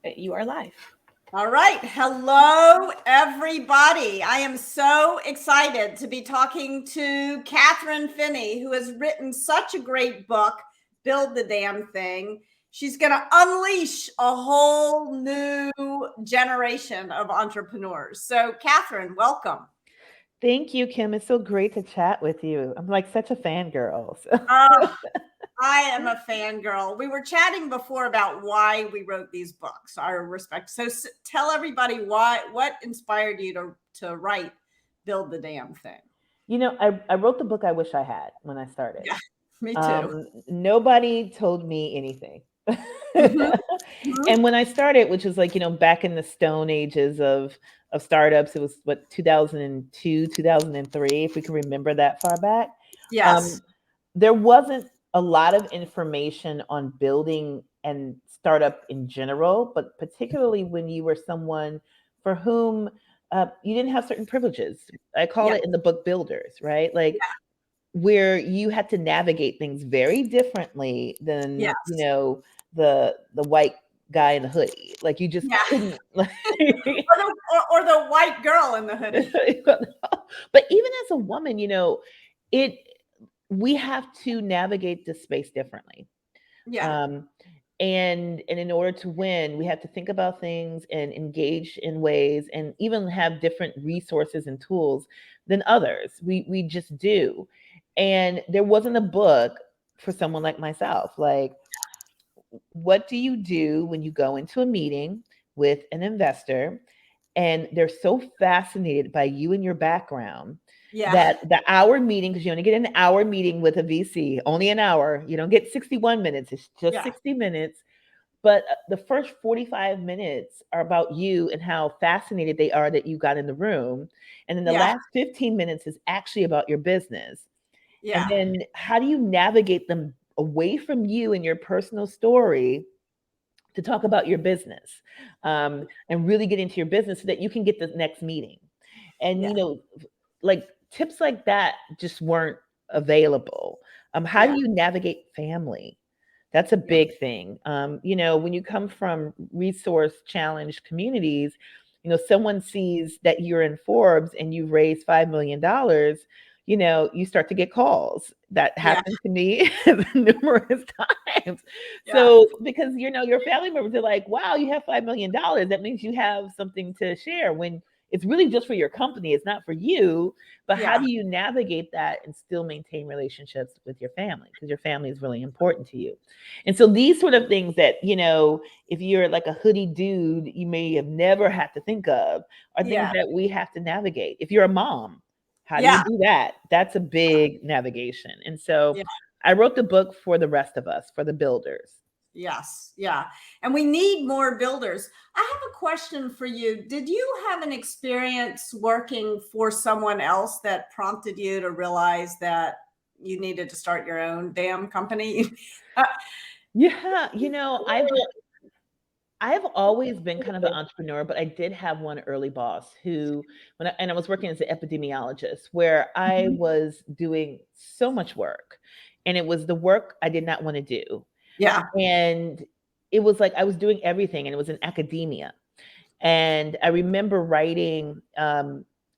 You are live. All right. Hello, everybody. I am so excited to be talking to Kathryn Finney, who has written such a great book, Build the Damn Thing. She's going to unleash a whole new generation of entrepreneurs. So, Kathryn, welcome. Thank you, Kim. It's so great to chat with you. I'm like such a fangirl. Uh, I am a fangirl. We were chatting before about why we wrote these books, our respect. So tell everybody what inspired you to write Build the Damn Thing. I wrote the book I wish I had when I started. Yeah, me too. Nobody told me anything. Mm-hmm, mm-hmm. And when I started, which was like, back in the stone ages of startups, it was what 2002, 2003, if we can remember that far back. Yes. Um, there wasn't a lot of information on building and startup in general, but particularly when you were someone for whom you didn't have certain privileges. I call Yeah. it in the book builders, right? Like Yeah. where you had to navigate things very differently than, Yes. the white guy in the hoodie. Like you just Yeah. couldn't like Or the white girl in the hoodie. but even as a woman, it we have to navigate this space differently. Yeah. Um, and in order to win, we have to think about things and engage in ways and even have different resources and tools than others. We just do. And there wasn't a book for someone like myself. Like, what do you do when you go into a meeting with an investor and they're so fascinated by you and your background Yeah. that the hour meeting, because you only get an hour meeting with a VC, only an hour, you don't get 61 minutes, it's just Yeah. 60 minutes. But the first 45 minutes are about you and how fascinated they are that you got in the room. And then the Yeah. last 15 minutes is actually about your business. And Yeah. then how do you navigate them away from you and your personal story to talk about your business, and really get into your business so that you can get the next meeting? And, Yeah. like tips like that just weren't available. How do Yeah. you navigate family? That's a Yeah. big thing. When you come from resource challenged communities, someone sees that you're in Forbes and you've raised $5 million, you start to get calls. That Yeah. happened to me numerous times. Yeah. So, because, your family members are like, wow, you have $5 million. That means you have something to share when it's really just for your company. It's not for you. But how Yeah. do you navigate that and still maintain relationships with your family? Because your family is really important to you. And so these sort of things that, if you're like a hoodie dude, you may have never had to think of are things Yeah. that we have to navigate. If you're a mom, how do you Yeah. do that? That's a big navigation. And so Yeah. I wrote the book for the rest of us, for the builders. Yes. Yeah. And we need more builders. I have a question for you. Did you have an experience working for someone else that prompted you to realize that you needed to start your own damn company? Yeah, I've always been kind of an entrepreneur, but I did have one early boss who, and I was working as an epidemiologist, where I was doing so much work, and it was the work I did not want to do, Yeah. and it was like I was doing everything, and it was in academia, and I remember writing.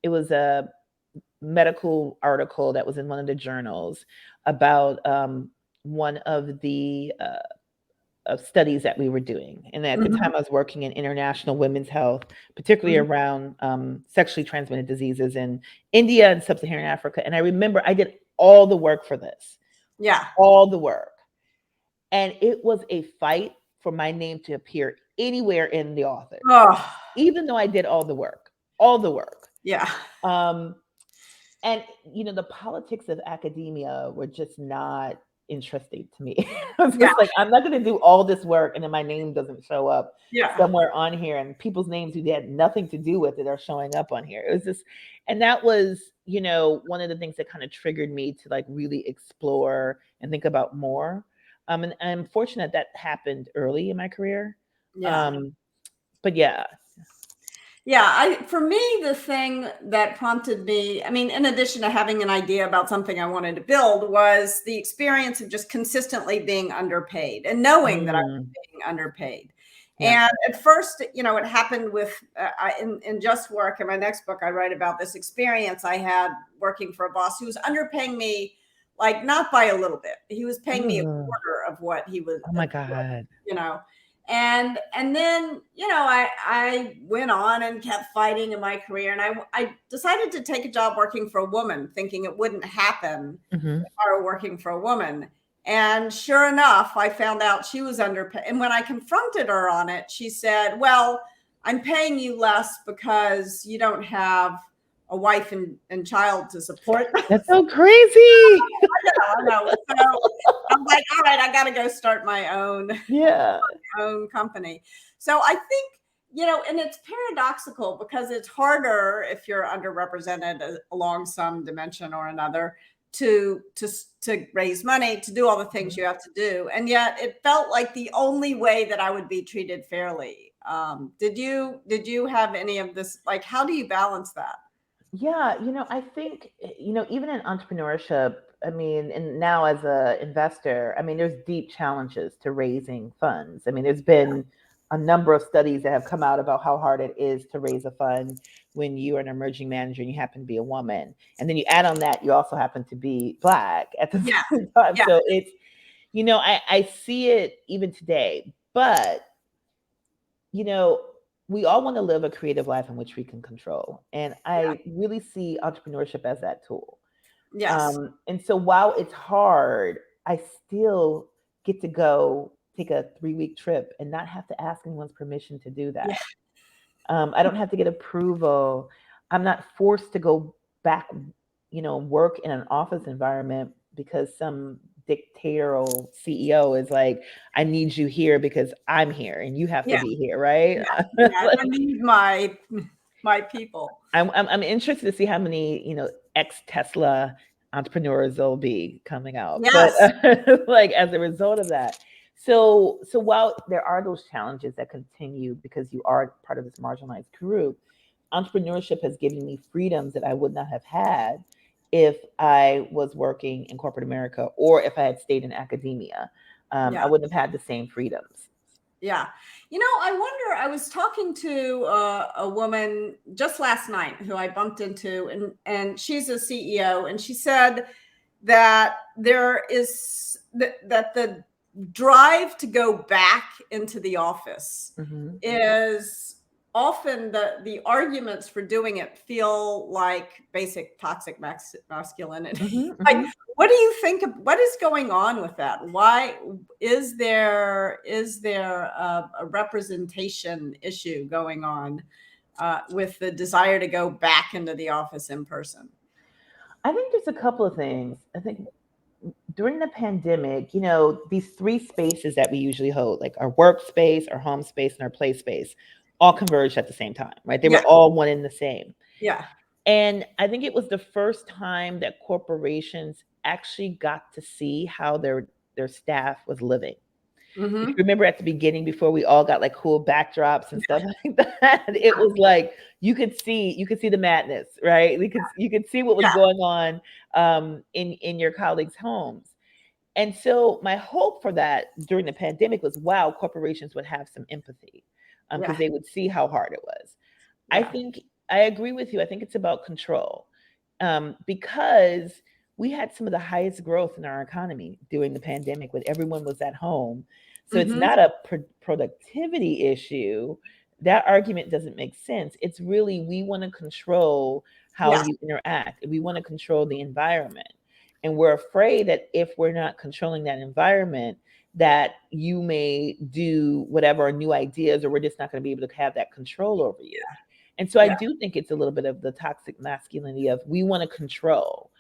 It was a medical article that was in one of the journals about one of the of studies that we were doing. And at the Mhm. time, I was working in international women's health, particularly Mhm. around sexually transmitted diseases in India and sub Saharan Africa. And I remember I did all the work for this, Yeah. all the work. And it was a fight for my name to appear anywhere in the authors, Oh, even though I did all the work, all the work. yeah. Um, and the politics of academia were just not interesting to me. I was Yeah. just like, I'm not going to do all this work and then my name doesn't show up Yeah. somewhere on here, and people's names who had nothing to do with it are showing up on here. It was just, and that was, one of the things that kind of triggered me to like really explore and think about more. And I'm fortunate that happened early in my career. Yeah. Um, but yeah. Yeah, for me, the thing that prompted me, I mean, in addition to having an idea about something I wanted to build, was the experience of just consistently being underpaid and knowing that I was Mm, being underpaid. And at first, it happened with in Just Work. In my next book, I write about this experience I had working for a boss who was underpaying me, like not by a little bit. He was paying me a quarter of what he was. Oh my God. And then I went on and kept fighting in my career, and I decided to take a job working for a woman, thinking it wouldn't happen if I were working for a woman. And sure enough, I found out she was underpaid. And when I confronted her on it, she said, well, I'm paying you less because you don't have a wife and child to support. That's so crazy. I know. So I'm like, all right, I got to go start my own company. So I think, and it's paradoxical because it's harder if you're underrepresented along some dimension or another to raise money, to do all the things you have to do. And yet it felt like the only way that I would be treated fairly. Did you have any of this? Like, how do you balance that? Yeah, I think, even in entrepreneurship, I mean, and now as a investor, I mean, there's deep challenges to raising funds. I mean, there's been a number of studies that have come out about how hard it is to raise a fund when you are an emerging manager and you happen to be a woman. And then you add on that, you also happen to be Black at the same time. So it's, I see it even today, but, we all want to live a creative life in which we can control. And I really see entrepreneurship as that tool. Yes. And so while it's hard, I still get to go take a 3-week trip and not have to ask anyone's permission to do that. I don't have to get approval. I'm not forced to go back, work in an office environment because some dictatorial CEO is like, I need you here because I'm here and you have to be here, right? I need my people. I'm interested to see how many, ex-Tesla entrepreneurs there'll be coming out. Yes. But like as a result of that. So while there are those challenges that continue because you are part of this marginalized group, entrepreneurship has given me freedoms that I would not have had if I was working in corporate America or if I had stayed in academia. I wouldn't have had the same freedoms. Yeah. I wonder, I was talking to a woman just last night who I bumped into, and she's a CEO, and she said that there is that the drive to go back into the office is often the arguments for doing it feel like basic toxic masculinity. Like, what do you think what is going on with that? Why is there a representation issue going on with the desire to go back into the office in person? I think there's a couple of things. I think during the pandemic, these 3 spaces that we usually hold, like our workspace, our home space, and our play space, all converged at the same time, right? They were all one and the same. Yeah. And I think it was the first time that corporations actually got to see how their staff was living. If you remember at the beginning, before we all got like cool backdrops and stuff like that, it was like you could see the madness, right? You could see what was going on in your colleagues' homes. And so my hope for that during the pandemic was, wow, corporations would have some empathy because they would see how hard it was. I think I agree with you. I think it's about control because we had some of the highest growth in our economy during the pandemic when everyone was at home. So it's not a productivity issue. That argument doesn't make sense. It's really, we want to control how you interact. We want to control the environment. And we're afraid that if we're not controlling that environment, that you may do whatever new ideas, or we're just not going to be able to have that control over you. And so I do think it's a little bit of the toxic masculinity of we want to control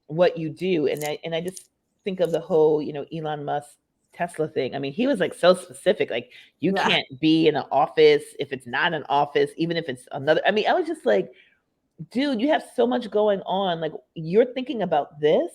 what you do. And I just think of the whole, Elon Musk Tesla thing. I mean, he was like so specific, like you can't be in an office if it's not an office, even if it's another. I mean, I was just like, dude, you have so much going on. Like you're thinking about this.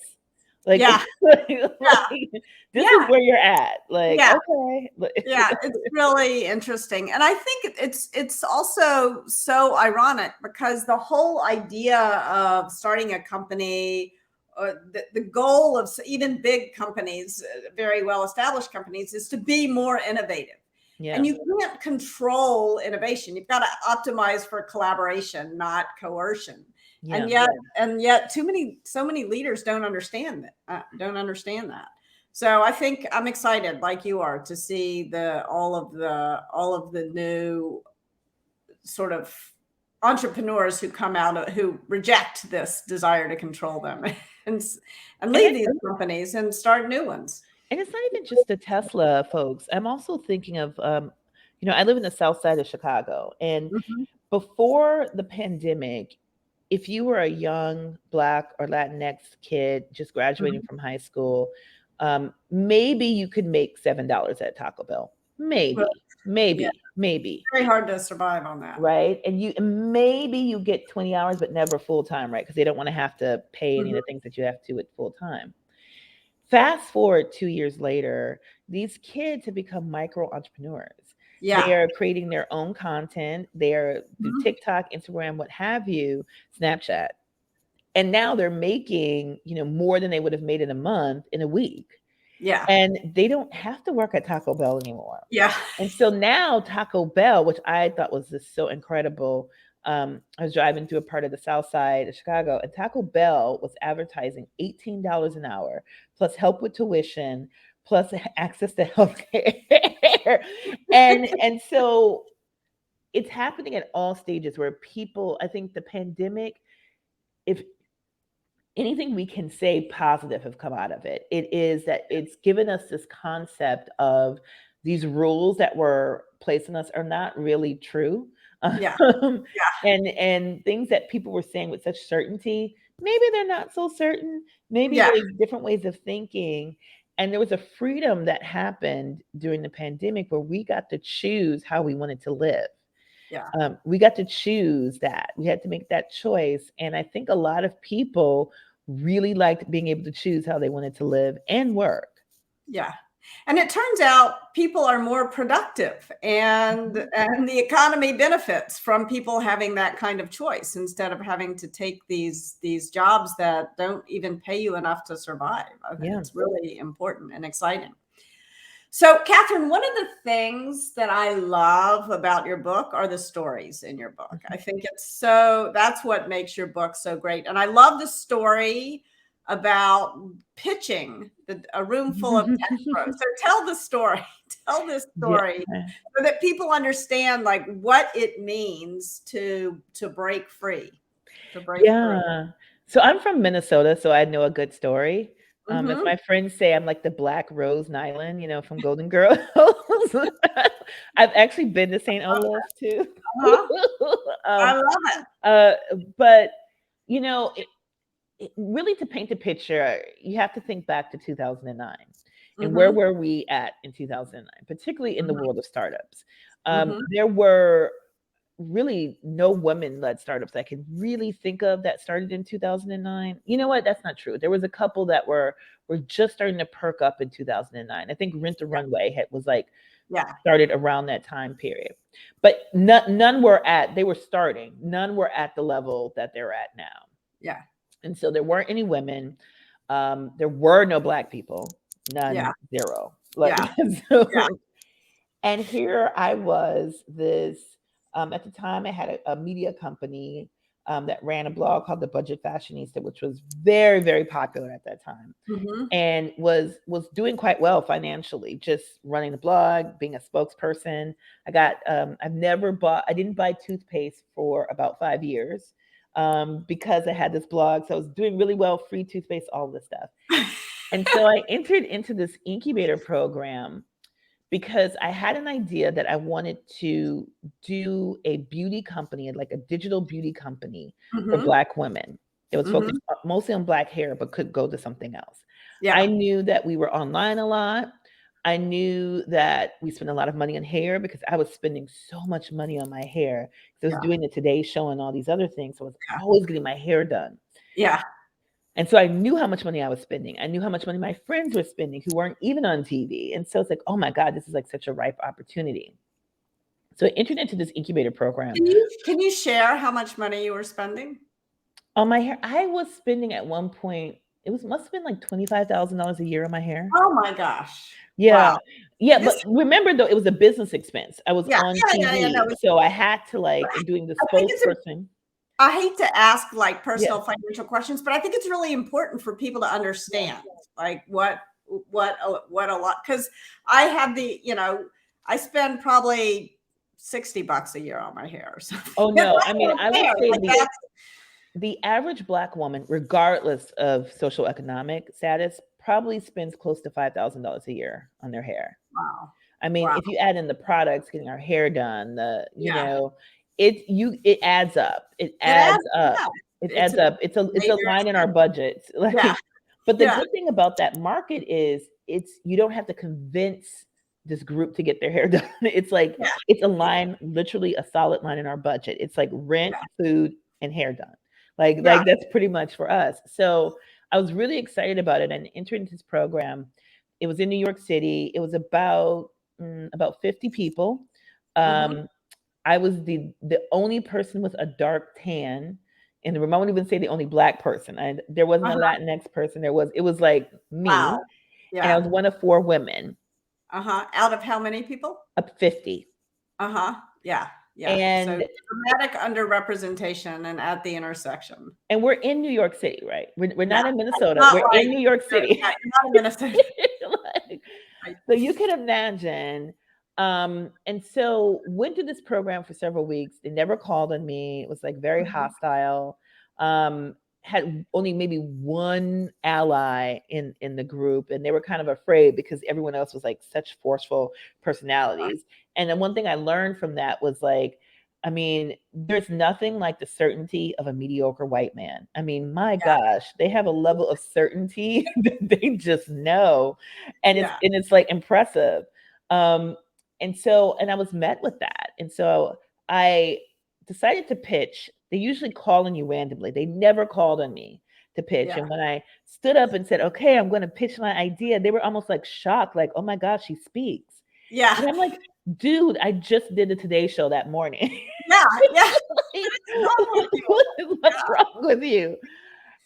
Like, this is where you're at. Like, okay. It's really interesting. And I think it's also so ironic because the whole idea of starting a company, the goal of even big companies, very well-established companies, is to be more innovative. Yeah. And you can't control innovation. You've got to optimize for collaboration, not coercion. Yeah. And yet so many leaders don't understand that. So I think I'm excited, like you are, to see all of the new sort of entrepreneurs who come out who reject this desire to control them and leave these companies and start new ones. And it's not even just the Tesla folks. I'm also thinking of, I live in the south side of Chicago. And Mhm. before the pandemic, if you were a young Black or Latinx kid just graduating Mhm. from high school, maybe you could make $7 at Taco Bell. Well, yeah, Maybe. very hard to survive on that. Right. And maybe you get 20 hours, but never full time, right? Because they don't want to have to pay any of Mhm. the things that you have to at full time. Fast forward 2 years later, these kids have become micro entrepreneurs. They Yeah. are creating their own content. They are through Mhm. TikTok, Instagram, what have you, Snapchat. And now they're making, more than they would have made in a month, in a week. Yeah. And they don't have to work at Taco Bell anymore. Yeah. And so now Taco Bell, which I thought was just so incredible. I was driving through a part of the south side of Chicago, and Taco Bell was advertising $18 an hour, plus help with tuition, plus access to healthcare. and so it's happening at all stages where people, I think the pandemic, if anything we can say positive have come out of it, it is that it's given us this concept of these rules that were placed on us are not really true. Yeah. Um, Yeah. and things that people were saying with such certainty, maybe they're not so certain. Maybe Yeah. there's different ways of thinking. And there was a freedom that happened during the pandemic where we got to choose how we wanted to live. Yeah. We got to choose that. We had to make that choice. And I think a lot of people really liked being able to choose how they wanted to live and work. Yeah. And it turns out people are more productive Mhm. and the economy benefits from people having that kind of choice instead of having to take these jobs that don't even pay you enough to survive. I think Yeah. it's really important and exciting. So, Kathryn, one of the things that I love about your book are the stories in your book. I think that's what makes your book so great. And I love the story about pitching a room full of tech pros. So tell the story, tell this Yeah. story so that people understand like what it means to break free, to break free. Yeah. So I'm from Minnesota, so I know a good story. As Hmm. my friends say, I'm like the Black Rose Nyland, from Golden Girls. I've actually been to St. Olaf too. Uh-huh. I um, love it. uh, but really, to paint a picture, you have to think back to 2009 and where Hmm. were we at in 2009, particularly in the Hmm. world of startups. Hmm. There were really no women-led startups I can really think of that started in 2009. You know what? That's not true. There was a couple that were just starting to perk up in 2009. I think Rent the Runway was like Yeah. started around that time period. But none were they were starting. None were at the level that they're at now. Yeah. And so there weren't any women. There were no Black people. Yeah. None, zero. Like Yeah. Yeah. so. And here I was, this, at the time I had a media company that ran a blog called The Budget Fashionista, which was very, very popular at that time Hmm. and was doing quite well financially, just running the blog, being a spokesperson. I didn't buy toothpaste for about 5 years because I had this blog. So I was doing really well, free toothpaste, all this stuff. And so I entered into this incubator program because I had an idea that I wanted to do a beauty company, like a digital beauty company for Hmm. Black women. It was Hmm. focused mostly on Black hair, but could go to something else. I Yeah. knew that we were online a lot. I knew that we spent a lot of money on hair because I was spending so much money on my hair. I was Yeah. doing the Today Show and all these other things. So I was Yeah. always getting my hair done. Yeah. And so I knew how much money I was spending. I knew how much money my friends were spending who weren't even on TV. And so it's like, oh my God, this is like such a ripe opportunity. So I entered into this incubator program. Can you share how much money you were spending? On my hair, I was spending at one point it was must have been like $25,000 a year on my hair. Oh my gosh. Yeah. Wow. Yeah, This, but remember though, it was a business expense. I was yeah, on yeah. No, TV, so I had to like, and doing the I think it's, spokesperson. I hate to ask like Yeah. personal financial questions, but I think it's really important for people to understand like what a lot, because I have the, I spend probably $60 a year on my hair or something. Oh no, I mean, I would say Like that's, the average Black woman, regardless of social economic status, probably spends close to $5,000 a year on their hair. wow. I mean, Wow. if you add in the products, getting our hair done, Yeah. it adds up. It It adds, adds up. yeah. It It's adds a up. It's a major line in our expense. budgets. Yeah. Like, but the Yeah. good thing about that market is you don't have to convince this group to get their hair done. It's like Yeah. it's a line, literally a solid line in our budget. It's like rent, food, and hair done. Yeah. Like that's pretty much for us. So I was really excited about it and entered into this program. It was in New York City. It was about 50 people. Mm-hmm. I was the only person with a dark tan in the room. I won't even say the only Black person. There wasn't a Uh-huh. Latinx person. It was like me, Wow. and I Yeah. was one of 4 women. Out of how many people? Up 50. Yeah. Yeah. So And dramatic underrepresentation and at the intersection. we're in New York City, right? We're Yeah. not in It's Minnesota. not We're like in New York City. yeah, you're not in Minnesota. Like, Right. so you can imagine. And so went to this program for several weeks. They never called on me. It was like very Mhm. hostile. Had only maybe one ally in the group, and they were kind of afraid because everyone else was like such forceful personalities. And then one thing I learned from that was like, I mean, there's nothing like the certainty of a mediocre white man. I mean, my gosh, they have a level of certainty that they just know, and Yeah. it's like impressive. Um, and I was met with that, and so I decided to pitch. They usually call on you randomly. They never called on me to pitch. Yeah. And when I stood up and said, "Okay, I'm going to pitch my idea," they were almost like shocked, like, "Oh my gosh, she speaks." Yeah. And I'm like, dude, I just did the Today Show that morning. Yeah. Yeah. Like, What's wrong with you? what's wrong with you?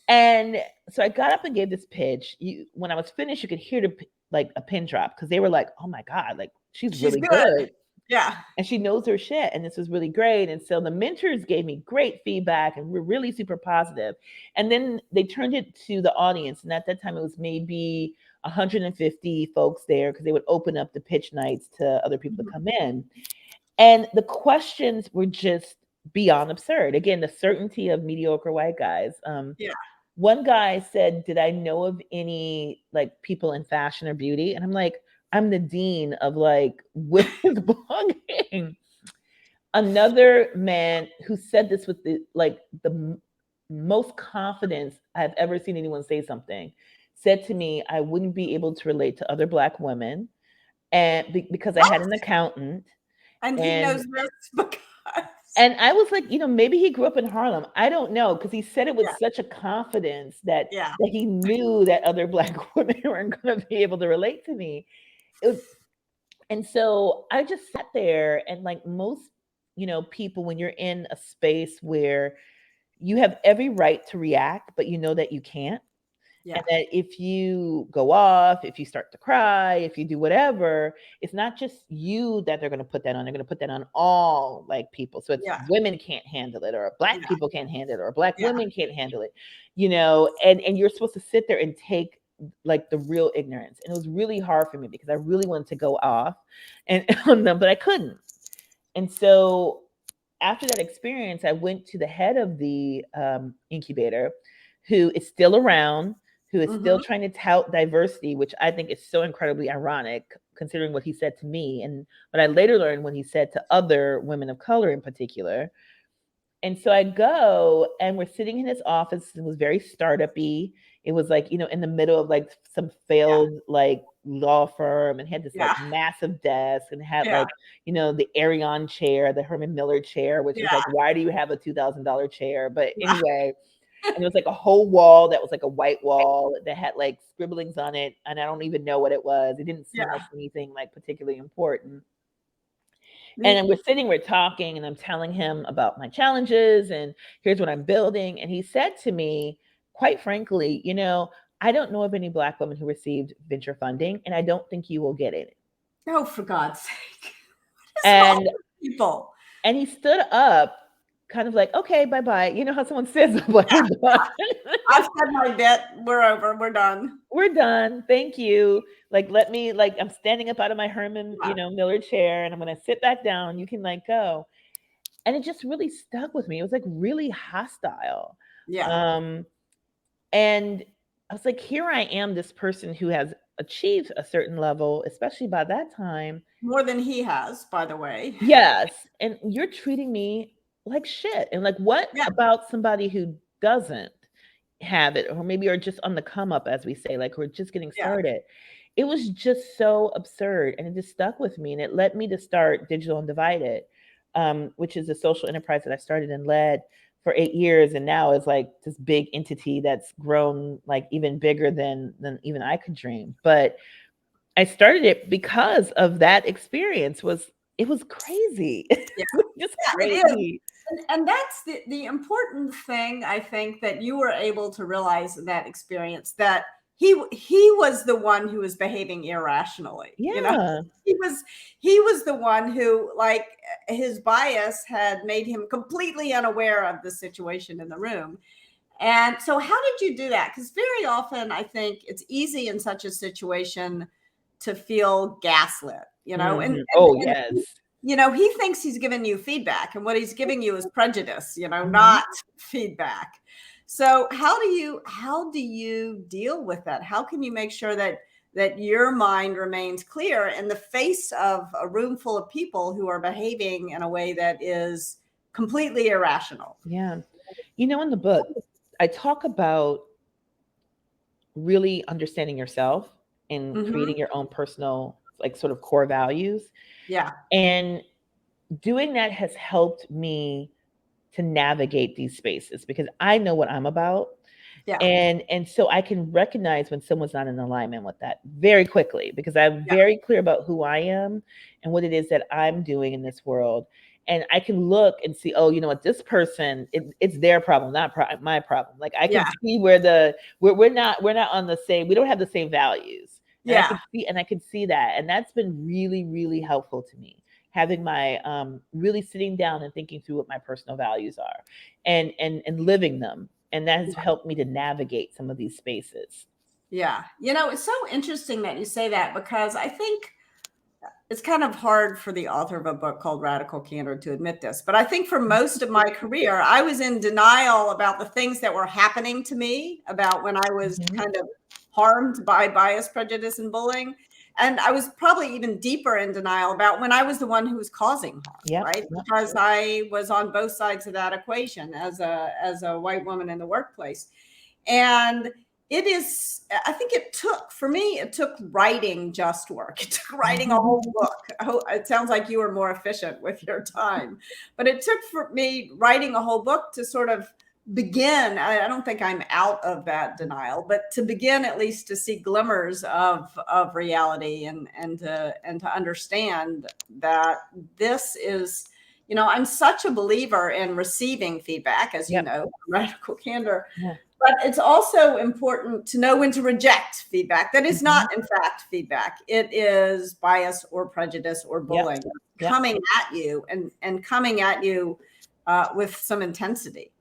And so I got up and gave this pitch. When I was finished, you could hear like a pin drop because they were like, "Oh my god, like she's She's really good. good Yeah. and she knows her shit." And this was really great. And so the mentors gave me great feedback and were really super positive. And then they turned it to the audience, and at that time it was maybe 150 folks there because they would open up the pitch nights to other people to come in. And the questions were just beyond absurd. Again, the certainty of mediocre white guys. Yeah. One guy said, "Did I know of any like people in fashion or beauty?" And I'm like, "I'm the dean of like women's blogging." Another man who said this with the most confidence I've ever seen anyone say something said to me, "I wouldn't be able to relate to other Black women, and because I What? had an accountant." And he And knows this because I was like, maybe he grew up in Harlem. I don't know, because he said it with yeah. such a confidence that Yeah. he knew that other Black women weren't going to be able to relate to me. It was, and so I just sat there, and like most, people, when you're in a space where you have every right to react, but you know that you can't. Yeah. And that if you go off, if you start to cry, if you do whatever, it's not just you that they're going to put that on. They're going to put that on all like people. So it's Yeah. women can't handle it, or Black Yeah. people can't handle it, or Black Yeah. women can't handle it, and you're supposed to sit there and take like the real ignorance. And it was really hard for me because I really wanted to go off and on them, but I couldn't. And so after that experience, I went to the head of the incubator, who is still around, who is still Mhm. trying to tout diversity, which I think is so incredibly ironic considering what he said to me and what I later learned when he said to other women of color in particular. And so I go, and we're sitting in his office. It was very startup-y. It was like, in the middle of like some Yeah. failed like law firm, and had this like Yeah. massive desk, and had Yeah. like, the Arion chair, the Herman Miller chair, which is Yeah. like, why do you have a $2,000 chair? But Yeah. anyway, and there was like a whole wall that was like a white wall that had like scribblings on it, and I don't even know what it was. It didn't seem like Yeah. anything like particularly important. And then Me. we're talking, and I'm telling him about my challenges and here's what I'm building. And he said to me, quite frankly, I don't know of any Black women who received venture funding, and I don't think you will get it. Oh, for God's sake. What is wrong And with people? he stood up, kind of like, okay, bye-bye. You know how someone says, like, we're done. I've said my bit. We're over. We're done. We're done. Thank you. Like, let me, like, I'm standing up out of my Herman, Yeah. Miller chair, and I'm going to sit back down. You can, like, go. And it just really stuck with me. It was like really hostile. Yeah. And I was like, here I am, this person who has achieved a certain level, especially by that time. More than he has, by the way. Yes. And you're treating me like shit. And like, what Yeah. about somebody who doesn't have it, or maybe are just on the come up, as we say, like we're just getting Yeah. started? It was just so absurd. And it just stuck with me. And it led me to start Digital Undivided, which is a social enterprise that I started and led for 8 years, and now is like this big entity that's grown like even bigger than even I could dream. But I started it because of that experience. It was crazy. Yeah. Just Yeah, it is. crazy. And that's the important thing, I think, that you were able to realize in that experience, that he was the one who was behaving irrationally. Yeah. He was the one who, like, his bias had made him completely unaware of the situation in the room. And so how did you do that? Because very often I think it's easy in such a situation to feel gaslit, Mhm. Oh, yes. he thinks he's giving you feedback, and what he's giving you is prejudice, Mhm. not feedback. So how do you deal with that? How can you make sure that your mind remains clear in the face of a room full of people who are behaving in a way that is completely irrational? Yeah. In the book, I talk about really understanding yourself and creating Hmm. your own personal, like, sort of core values. Yeah. And doing that has helped me to navigate these spaces because I know what I'm about. Yeah. And so I can recognize when someone's not in alignment with that very quickly, because I'm Yeah. very clear about who I am and what it is that I'm doing in this world. And I can look and see, oh, you know what, this person, it's their problem, not my problem. Like, I can Yeah. see where we're not on the same, we don't have the same values. And Yeah. I can see that. And that's been really, really helpful to me, having my really sitting down and thinking through what my personal values are, and living them. And that has helped me to navigate some of these spaces. Yeah. It's so interesting that you say that, because I think it's kind of hard for the author of a book called Radical Candor to admit this, but I think for most of my career, I was in denial about the things that were happening to me, about when I was Mhm. kind of harmed by bias, prejudice, and bullying. And I was probably even deeper in denial about when I was the one who was causing harm, Yep. right? Yep. Because I was on both sides of that equation as a white woman in the workplace. And I think for me, it took writing just work. It took writing a Mhm. whole book. It sounds like you were more efficient with your time, but it took for me writing a whole book to sort of begin. I don't think I'm out of that denial, but to begin at least to see glimmers of reality, and to understand that this is, I'm such a believer in receiving feedback, as you Yep. know, Radical Candor. Yeah. But it's also important to know when to reject feedback that is Mhm. not, in fact, feedback. It is bias or prejudice or Yep. bullying Yep. coming at you, and coming at you with some intensity.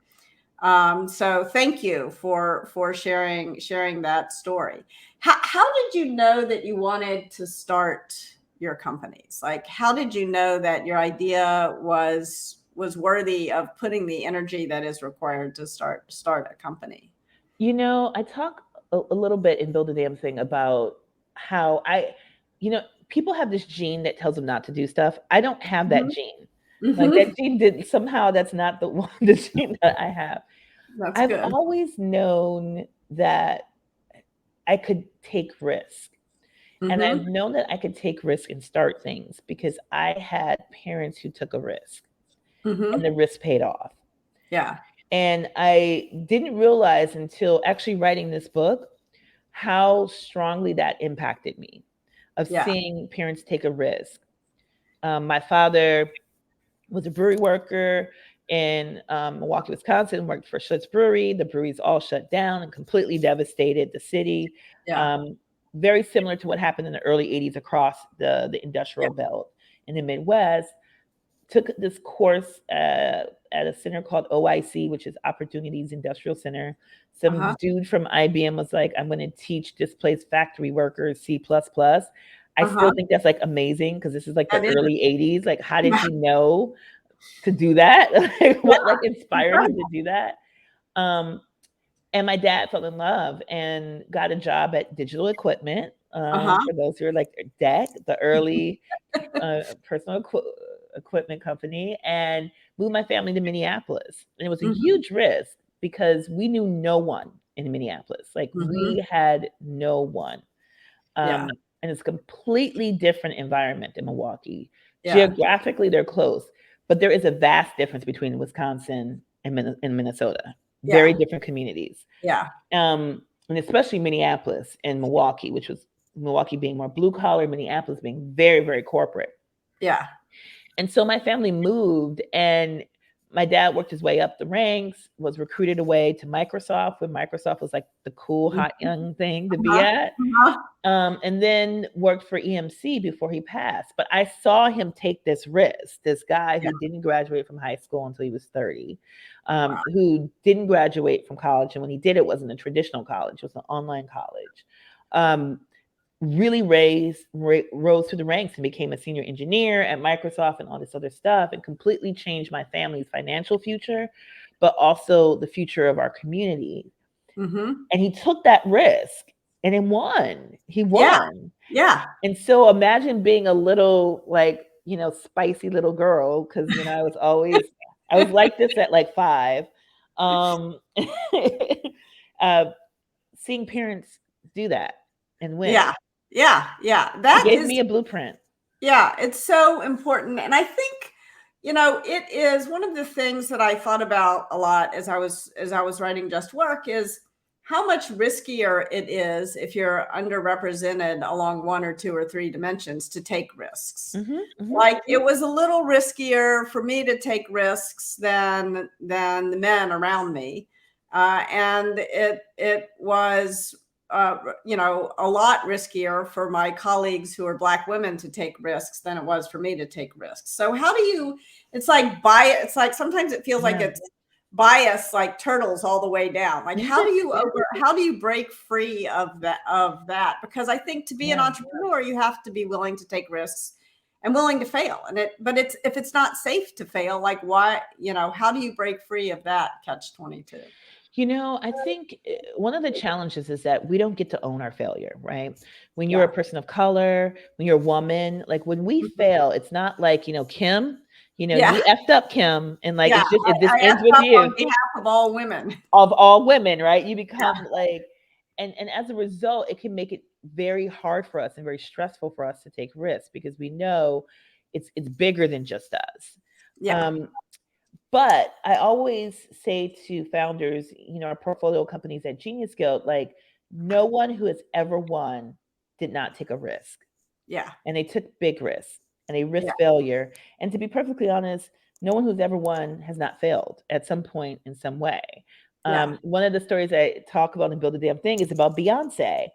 So thank you for sharing that story. How did you know that you wanted to start your companies? Like, how did you know that your idea was worthy of putting the energy that is required to start a company? I talk a little bit in Build a Damn Thing about how people have this gene that tells them not to do stuff. I don't have that Mhm. gene. Like, that Mhm. gene did somehow, that's not the one, the gene that I have. That's I've good. always known that I could take risk. And I've Mhm. known that I could take risk and start things because I had parents who took a risk and Mhm. the risk paid off. Yeah. And I didn't realize until actually writing this book how strongly that impacted me, of Yeah. seeing parents take a risk. My father was a brewery worker, in Milwaukee, Wisconsin, worked for Schlitz Brewery. The breweries all shut down and completely devastated the city. Yeah. Very similar to what happened in the early 80s across the industrial belt in the Midwest. Took this course at a center called OIC, which is Opportunities Industrial Center. Some dude from IBM was like, I'm going to teach displaced factory workers C++. I still think that's like amazing because this is like the early 80s. Like, how did he know to do that? What like inspired him to do that? And my dad fell in love and got a job at Digital Equipment. For those who are like DEC, the early personal equipment company, and moved my family to Minneapolis. And it was a huge risk because we knew no one in Minneapolis. Like we had no one. And it's a completely different environment in Milwaukee. Geographically, they're close, but there is a vast difference between Wisconsin and Minnesota. Very different communities. And especially Minneapolis and Milwaukee, which was Milwaukee being more blue collar, Minneapolis being very, very corporate. And so my family moved, and my dad worked his way up the ranks, was recruited away to Microsoft when Microsoft was like the cool, hot, young thing to be at. And then worked for EMC before he passed. But I saw him take this risk, this guy who didn't graduate from high school until he was 30, who didn't graduate from college. And when he did, it wasn't a traditional college, it was an online college. Really rose through the ranks and became a senior engineer at Microsoft and all this other stuff, and completely changed my family's financial future, but also the future of our community. And he took that risk and it won. He won. And so imagine being a little like, spicy little girl. Cause I was like this at like 5. Seeing parents do that and win. That gave me a blueprint. It's so important. And I think, it is one of the things that I thought about a lot as I was writing Just Work is how much riskier it is if you're underrepresented along 1 or 2 or 3 dimensions to take risks. Like it was a little riskier for me to take risks than the men around me. And it was, a lot riskier for my colleagues who are Black women to take risks than it was for me to take risks. So how do you, it's like sometimes it feels like it's bias, like turtles all the way down. Like how do you break free of that? Because I think to be an entrepreneur, you have to be willing to take risks and willing to fail. But if it's not safe to fail, like why, how do you break free of that catch-22? I think one of the challenges is that we don't get to own our failure, right? When you're a person of color, when you're a woman, like when we fail, it's not like, Kim, you effed up, Kim, and like it's just this ends with you. On behalf of all women. Of all women, right? You become like, and as a result, it can make it very hard for us and very stressful for us to take risks because we know it's bigger than just us. But I always say to founders, our portfolio companies at Genius Guild, like no one who has ever won did not take a risk. And they took big risks and they risked failure. And to be perfectly honest, no one who's ever won has not failed at some point in some way. One of the stories I talk about in Build the Damn Thing is about Beyonce,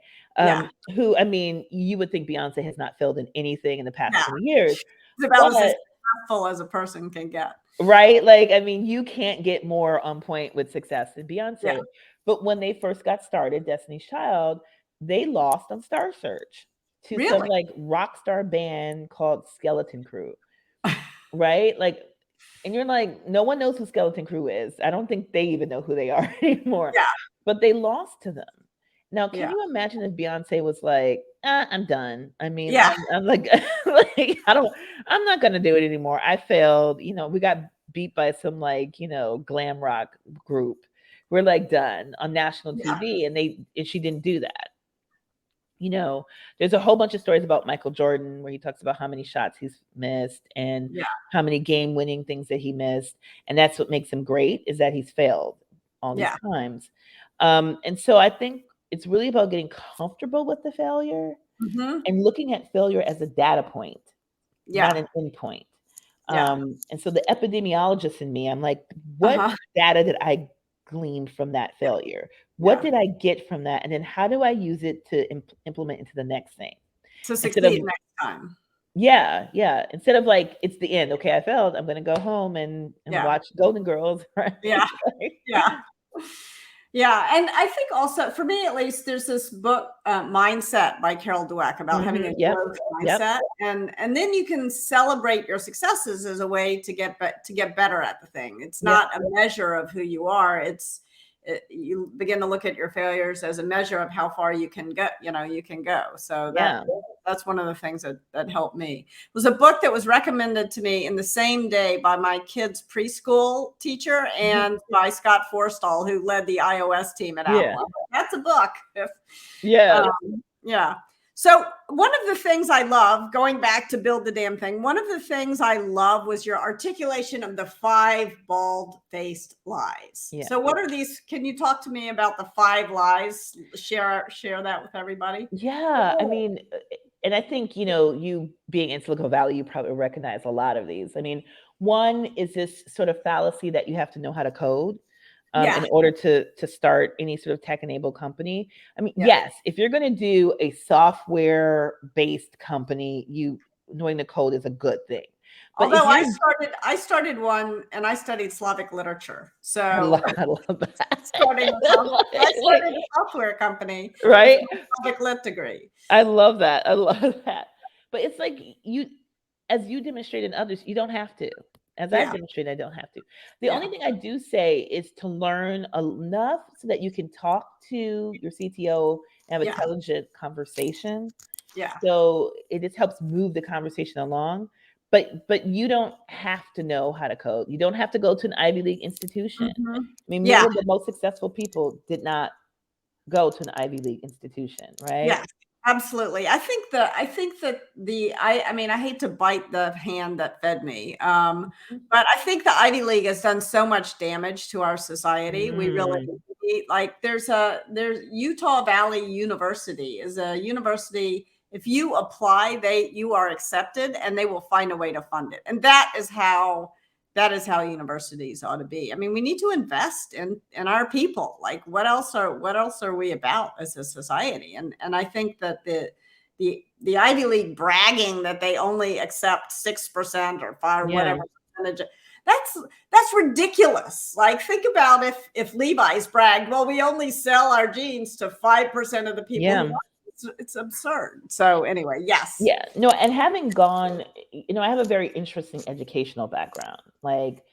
who, I mean, you would think Beyonce has not failed in anything in the past 20 years. It's about as successful as a person can get. Right? Like, I mean, you can't get more on point with success than Beyonce. But when they first got started, Destiny's Child, they lost on Star Search to some like rock star band called Skeleton Crew. Right? Like, and you're like, no one knows who Skeleton Crew is. I don't think they even know who they are anymore. But they lost to them. Now, can you imagine if Beyonce was like, I'm done. I mean, I'm like, I'm not going to do it anymore. I failed. We got beat by some like, glam rock group. We're like done on national TV. And she didn't do that. There's a whole bunch of stories about Michael Jordan where he talks about how many shots he's missed and how many game winning things that he missed. And that's what makes him great is that he's failed all these times. And so I think it's really about getting comfortable with the failure and looking at failure as a data point, not an endpoint. Yeah. And so the epidemiologist in me, I'm like, what Uh-huh. data did I glean from that failure? What Yeah. did I get from that? And then how do I use it to implement into the next thing? To Instead of, succeed next time. yeah. Instead of like, it's the end. Okay, I failed. I'm going to go home and Yeah. watch Golden Girls, right? Yeah. Yeah. Yeah, and I think also, for me at least, there's this book, Mindset by Carol Dweck, about having a Yep. growth Yep. mindset, and then you can celebrate your successes as a way to get better at the thing. It's Yep. not a measure of who you are. You begin to look at your failures as a measure of how far you can go. You can go. So Yeah. that's one of the things that helped me. It was a book that was recommended to me in the same day by my kids' preschool teacher and by Scott Forstall, who led the iOS team at Yeah. Apple. That's a book. Yeah. Yeah. So one of the things I love, going back to Build the Damn Thing, one of the things I love was your articulation of the 5 bald-faced lies. Yeah. So what are these? Can you talk to me about the 5 lies? Share that with everybody. Yeah. I mean, and I think, you being in Silicon Valley, you probably recognize a lot of these. I mean, one is this sort of fallacy that you have to know how to code. Yeah. In order to start any sort of tech-enabled company. I mean, Yeah. yes, if you're going to do a software-based company, knowing the code is a good thing. But Although if I started one and I studied Slavic literature, so I love that. starting I started a software company, Right? with a Slavic lit degree. I love that. I love that. But it's like as you demonstrate in others, you don't have to. As I've Yeah. demonstrated, I don't have to. The Yeah. only thing I do say is to learn enough so that you can talk to your CTO and have Yeah. intelligent conversation. Yeah. So it just helps move the conversation along. But you don't have to know how to code. You don't have to go to an Ivy League institution. I mean, many Yeah. of the most successful people did not go to an Ivy League institution, right? Yeah. Absolutely. I think that I mean, I hate to bite the hand that fed me. But I think the Ivy League has done so much damage to our society. We really like there's Utah Valley University is a university. If you apply, you are accepted and they will find a way to fund it. And that is how universities ought to be. I mean, we need to invest in our people. Like what else are we about as a society? And I think that the Ivy League bragging that they only accept 6% or 5 whatever percentage, that's ridiculous. Like think about if Levi's bragged, well, we only sell our jeans to 5% of the people who want. It's absurd. So anyway, yes. Yeah. No, and having gone, I have a very interesting educational background. Like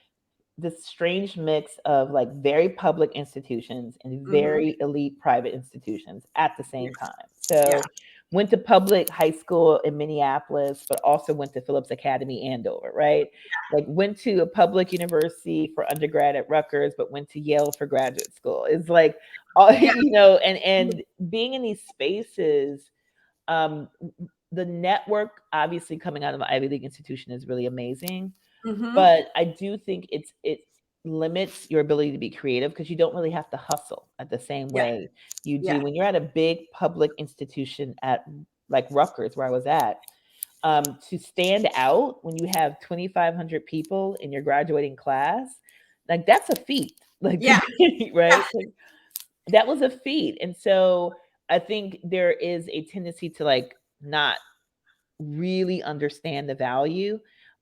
this strange mix of like very public institutions and very elite private institutions at the same time. So went to public high school in Minneapolis, but also went to Phillips Academy Andover, right? Like went to a public university for undergrad at Rutgers, but went to Yale for graduate school. It's like all, and being in these spaces, the network obviously coming out of an Ivy League institution is really amazing. But I do think it limits your ability to be creative because you don't really have to hustle at the same way you do when you're at a big public institution at like Rutgers, where I was at. To stand out when you have 2,500 people in your graduating class, like that's a feat. Like right? Like, that was a feat. And so I think there is a tendency to like not really understand the value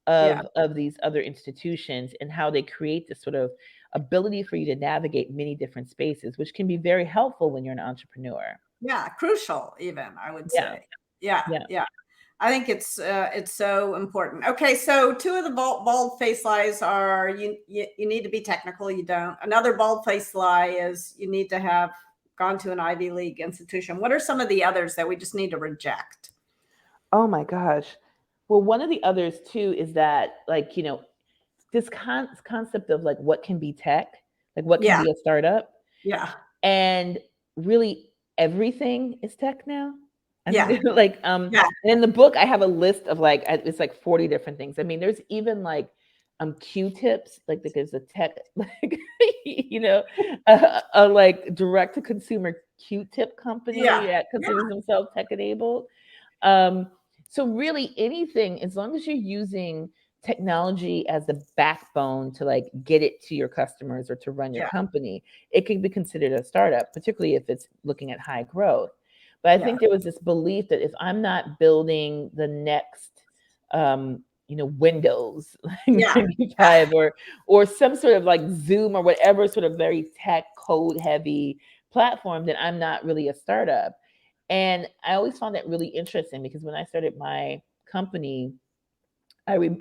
of these other institutions and how they create this sort of ability for you to navigate many different spaces, which can be very helpful when you're an entrepreneur. Yeah, crucial even, I would say. Yeah. I think it's so important. Okay, so 2 of the bald face lies are you need to be technical. You don't. Another bald face lie is you need to have gone to an Ivy League institution. What are some of the others that we just need to reject? Oh my gosh. Well, one of the others too is that like, this concept of like what can be tech, like what can be a startup. Yeah. And really everything is tech now. I Yeah. mean, like, in the book, I have a list of like, it's like 40 different things. I mean, there's even like, Q-tips, like there's a tech, like, a like direct to consumer Q-tip company that considers themselves tech enabled. So really anything, as long as you're using technology as the backbone to like get it to your customers or to run your Yeah. company, it can be considered a startup, particularly if it's looking at high growth. But I Yeah. think there was this belief that if I'm not building the next, Windows Yeah. 95 or some sort of like Zoom or whatever sort of very tech code heavy platform, then I'm not really a startup. And I always found that really interesting because when I started my company,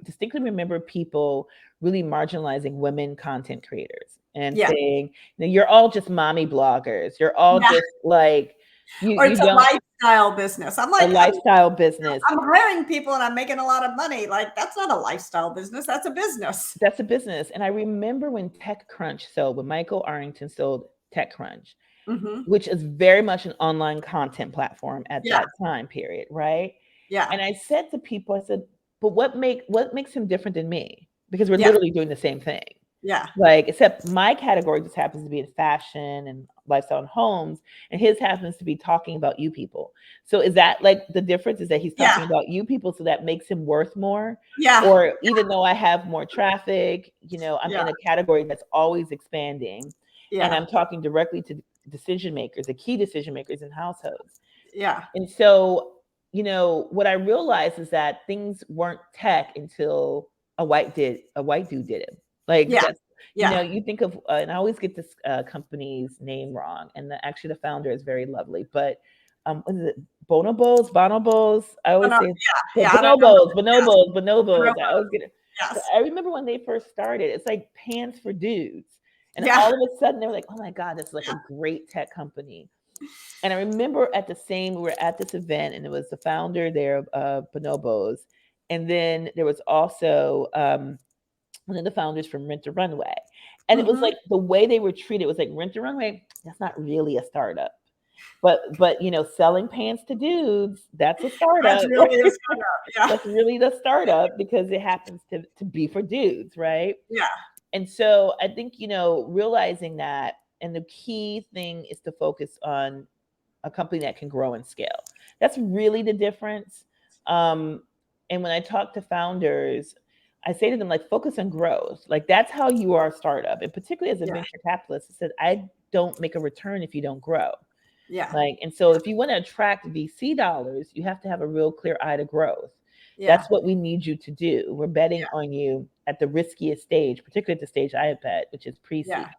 distinctly remember people really marginalizing women content creators and Yeah. saying, you're all just mommy bloggers. You're all Yeah. just like, you, Or you it's a don't, lifestyle business. I'm a like, lifestyle business. I'm hiring people and I'm making a lot of money. Like, that's not a lifestyle business. That's a business. That's a business. And I remember when TechCrunch sold, when Michael Arrington sold TechCrunch, Mm-hmm. which is very much an online content platform at Yeah. that time period, right? Yeah. And I said to people, I said, but what makes him different than me? Because we're Yeah. literally doing the same thing. Yeah. Like, except my category just happens to be in fashion and lifestyle and homes, and his happens to be talking about you people. So is that like the difference is that he's Yeah. talking about you people, so that makes him worth more? Yeah. Or even though I have more traffic, I'm Yeah. in a category that's always expanding, and Yeah. I'm talking directly to decision makers, the key decision makers in households. Yeah. And so, what I realized is that things weren't tech until a white dude did it. Like Yeah. that's, Yeah. you think of, and I always get this company's name wrong, and actually the founder is very lovely, but what is it? Bonobos. I always Yeah. say Yeah. I don't know. Yes. bonobos. I always get it. But Yes. I remember when they first started, it's like pants for dudes, and Yeah. all of a sudden they were like, "Oh my god, that's like a great tech company." And I remember we were at this event, and it was the founder there of Bonobos, and then there was also one of the founders from Rent a Runway, and it was Mm-hmm. like the way they were treated was like Rent a Runway. That's not really a startup, but selling pants to dudes, that's a That's startup. really a startup. Yeah. That's really the startup because it happens to be for dudes, right? Yeah. And so I think realizing that, and the key thing is to focus on a company that can grow and scale. That's really the difference. And when I talk to founders, I say to them, like, focus on growth. Like, that's how you are a startup. And particularly as a Yeah. venture capitalist, I said, I don't make a return if you don't grow. Yeah. Like, and so if you want to attract VC dollars, you have to have a real clear eye to growth. Yeah. That's what we need you to do. We're betting on you at the riskiest stage, particularly at the stage I have bet, which is pre-seed. Yeah.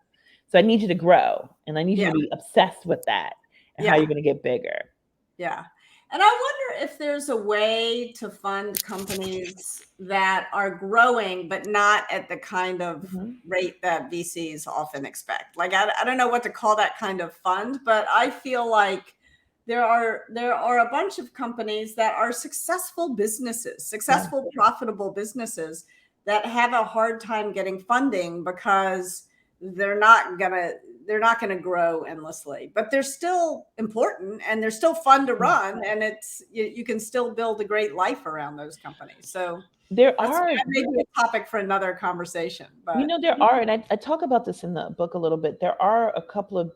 So I need you to grow, and I need you Yeah. to be obsessed with that and how Yeah. you're going to get bigger. Yeah. And I wonder if there's a way to fund companies that are growing, but not at the kind of Mm-hmm. rate that VCs often expect. Like, I don't know what to call that kind of fund, but I feel like there are a bunch of companies that are successful businesses, Yeah. successful, profitable businesses that have a hard time getting funding because they're not gonna grow endlessly, but they're still important and they're still fun to run, and it's you can still build a great life around those companies. So There that's are, maybe a topic for another conversation. But there are, and I talk about this in the book a little bit. There are a couple of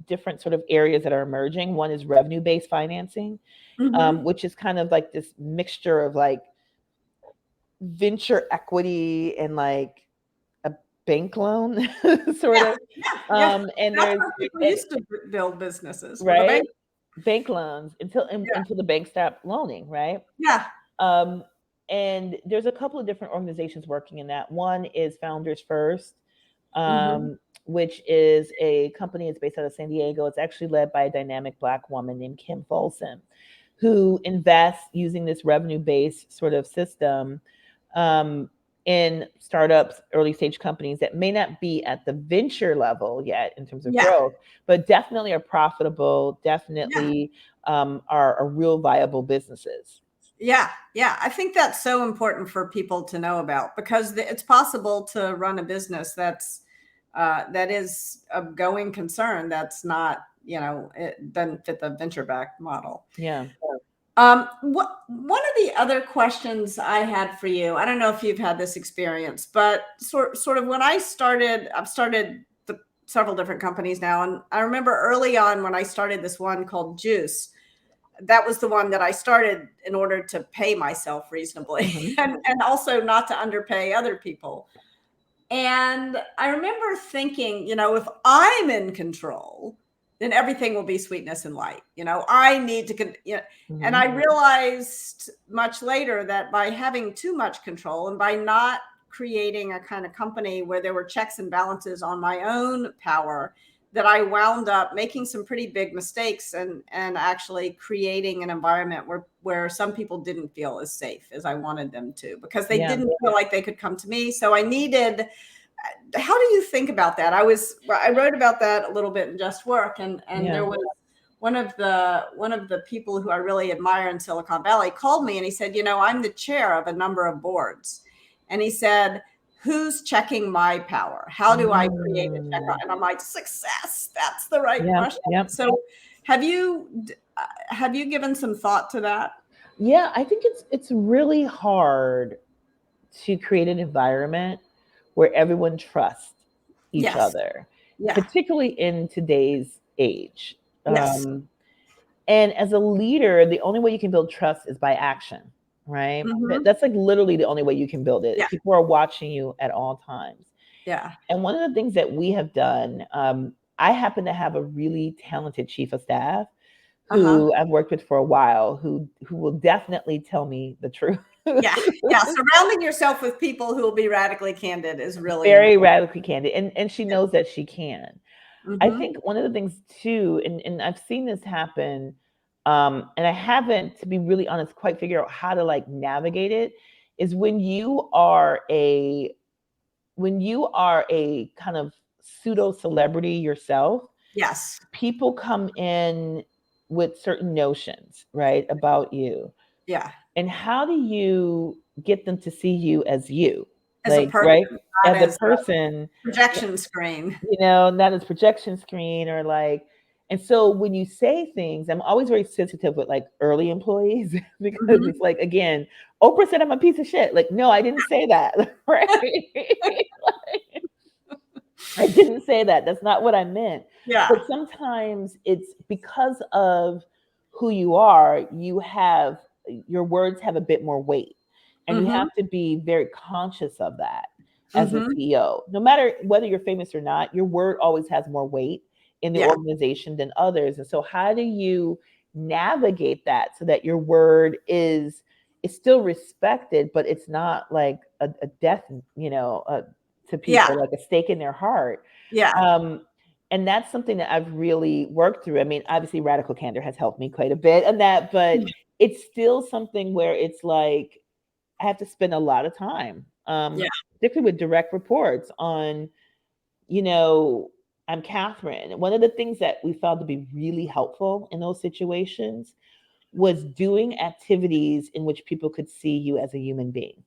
different sort of areas that are emerging. One is revenue-based financing, Mhm. which is kind of like this mixture of like venture equity and like a bank loan, sort Yeah, of. yeah. And That's there's how people used to build businesses with a right bank. bank loans Yeah, until the bank stopped loaning, right? yeah. Um, and there's a couple of different organizations working in that. One is Founders First, Mhm. which is a company that's based out of San Diego. It's actually led by a dynamic Black woman named Kim Folsom, who invests using this revenue-based sort of system um, in startups, early stage companies that may not be at the venture level yet in terms of Yeah, growth, but definitely are profitable, yeah. definitely are real viable businesses. Yeah, yeah. I think that's so important for people to know about because it's possible to run a business that is a going concern that's not, it doesn't fit the venture backed model. Yeah. What one of the other questions I had for you, I don't know if you've had this experience, but sort of when I've started several different companies now, and I remember early on when I started this one called Juice. that was the one that I started in order to pay myself reasonably and also not to underpay other people. And I remember thinking, if I'm in control, then everything will be sweetness and light. I need to, and I realized much later that by having too much control and by not creating a kind of company where there were checks and balances on my own power, that I wound up making some pretty big mistakes and actually creating an environment where some people didn't feel as safe as I wanted them to, because they didn't feel like they could come to me. So I needed, how do you think about that? I wrote about that a little bit in Just Work, and there was one of the people who I really admire in Silicon Valley called me and he said, I'm the chair of a number of boards. And he said, who's checking my power? How do I create a check? And I'm like, success. That's the right question. So have you given some thought to that? Yeah, I think it's really hard to create an environment where everyone trusts each other, particularly in today's age. And as a leader, the only way you can build trust is by action, right? That's like literally the only way you can build it. People are watching you at all times. And one of the things that we have done, I happen to have a really talented chief of staff who I've worked with for a while, who will definitely tell me the truth. Surrounding yourself with people who will be radically candid is really very radically candid, and she knows that she can. I think one of the things too, and I've seen this happen, and I haven't, to be really honest, quite figure out how to like navigate it, is when you are a kind of pseudo celebrity yourself. People come in with certain notions, right, about you. And how do you get them to see you as you? As a person, right? As a person. Projection screen. Not as projection screen or like, and so when you say things, I'm always very sensitive with like early employees because it's like, again, Oprah said I'm a piece of shit. Like, no, I didn't say that. Right? I didn't say that. That's not what I meant. But sometimes it's because of who you are, your words have a bit more weight. And you have to be very conscious of that as a CEO. No matter whether you're famous or not, your word always has more weight in the organization than others. And so how do you navigate that so that your word is still respected, but it's not like a death, to people, like a stake in their heart. And that's something that I've really worked through. I mean, obviously radical candor has helped me quite a bit on that, but it's still something where it's like, I have to spend a lot of time, particularly with direct reports on, I'm Kathryn. One of the things that we found to be really helpful in those situations was doing activities in which people could see you as a human being.